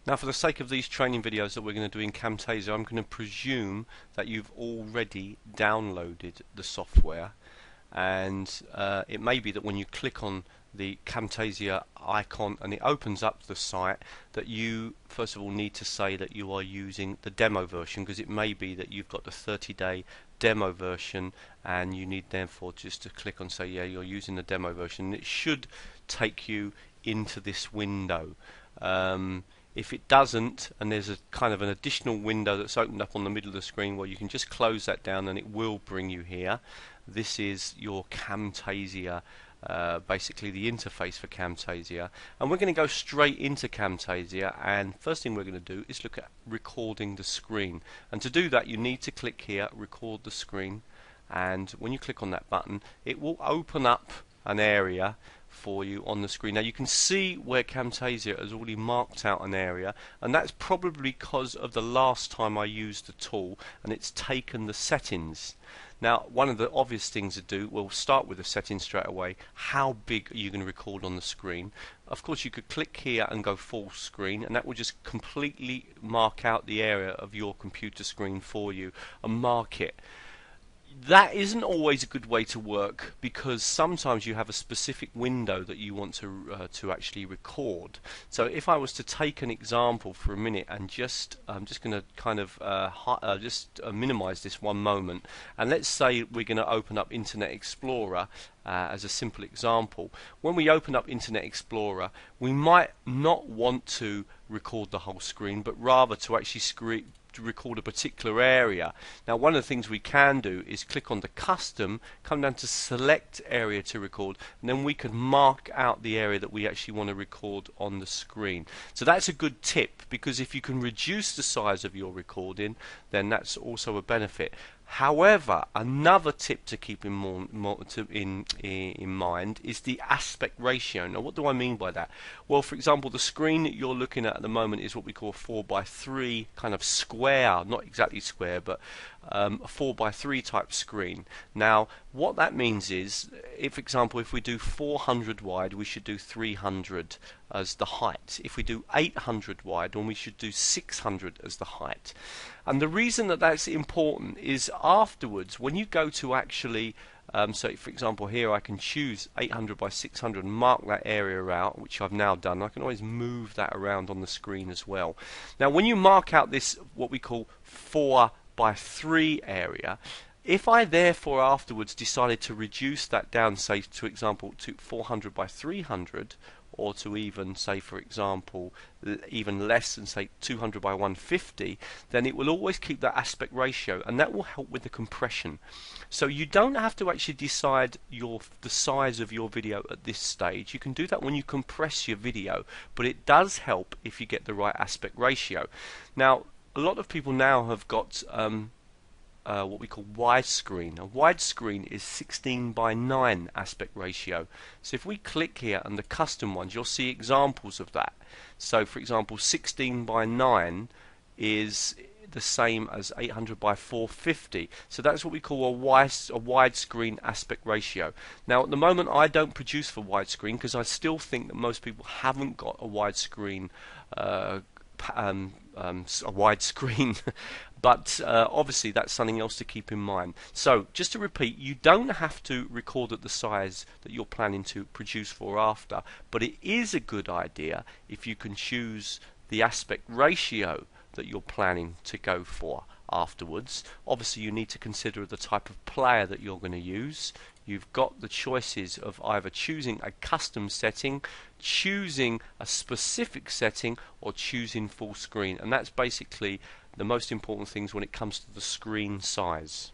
Now, for the sake of these training videos that we're going to do in Camtasia, I'm going to presume that you've already downloaded the software, and it may be that when you click on the Camtasia icon and it opens up the site, that you first of all need to say that you are using the demo version, because it may be that you've got the 30-day demo version and you need therefore just to click on say, yeah, you're using the demo version, and it should take you into this window. If it doesn't, and there's a kind of an additional window that's opened up on the middle of the screen, well, you can just close that down and it will bring you here. This is your Camtasia, basically the interface for Camtasia, and we're going to go straight into Camtasia, and first thing we're going to do is look at recording the screen. And to do that, you need to click here, record the screen, and when you click on that button, it will open up an area for you on the screen. Now you can see where Camtasia has already marked out an area, and that's probably because of the last time I used the tool and it's taken the settings. Now, one of the obvious things to do, we'll start with the settings straight away. How big are you going to record on the screen? Of course, you could click here and go full screen, and that will just completely mark out the area of your computer screen for you and mark it. That isn't always a good way to work, because sometimes you have a specific window that you want to actually record. So if I was to take an example for a minute, and I'm just going to kind of minimize this one moment, and let's say we're going to open up Internet Explorer as a simple example. When we open up Internet Explorer, we might not want to record the whole screen, but rather to actually record a particular area. Now, one of the things we can do is click on the custom, come down to select area to record, and then we can mark out the area that we actually want to record on the screen. So that's a good tip, because if you can reduce the size of your recording, then that's also a benefit. However, another tip to keep in mind is the aspect ratio. Now, what do I mean by that? Well, for example, the screen that you're looking at the moment is what we call a 4:3 kind of square, not exactly square, but a 4:3 type screen. Now, what that means is, if, for example, if we do 400 wide, we should do 300 as the height. If we do 800 wide, then we should do 600 as the height. And the reason that that's important is afterwards, when you go to actually, so for example here I can choose 800 by 600 and mark that area out, which I've now done. I can always move that around on the screen as well. Now, when you mark out this, what we call 4:3 area, if I therefore afterwards decided to reduce that down, say, to example, to 400 by 300, or to even say, for example, even less than say 200 by 150, then it will always keep that aspect ratio, and that will help with the compression. So you don't have to actually decide the size of your video at this stage. You can do that when you compress your video, but it does help if you get the right aspect ratio. Now, a lot of people now have got what we call widescreen. A widescreen is 16:9 aspect ratio. So if we click here on the custom ones, you'll see examples of that. So for example, 16:9 is the same as 800 by 450. So that's what we call a widescreen aspect ratio. Now, at the moment, I don't produce for widescreen because I still think that most people haven't got a widescreen but obviously that's something else to keep in mind. So just to repeat, you don't have to record at the size that you're planning to produce for after, but it is a good idea if you can choose the aspect ratio that you're planning to go for afterwards. Obviously, you need to consider the type of player that you're going to use. You've got the choices of either choosing a custom setting, choosing a specific setting, or choosing full screen, and that's basically the most important things when it comes to the screen size.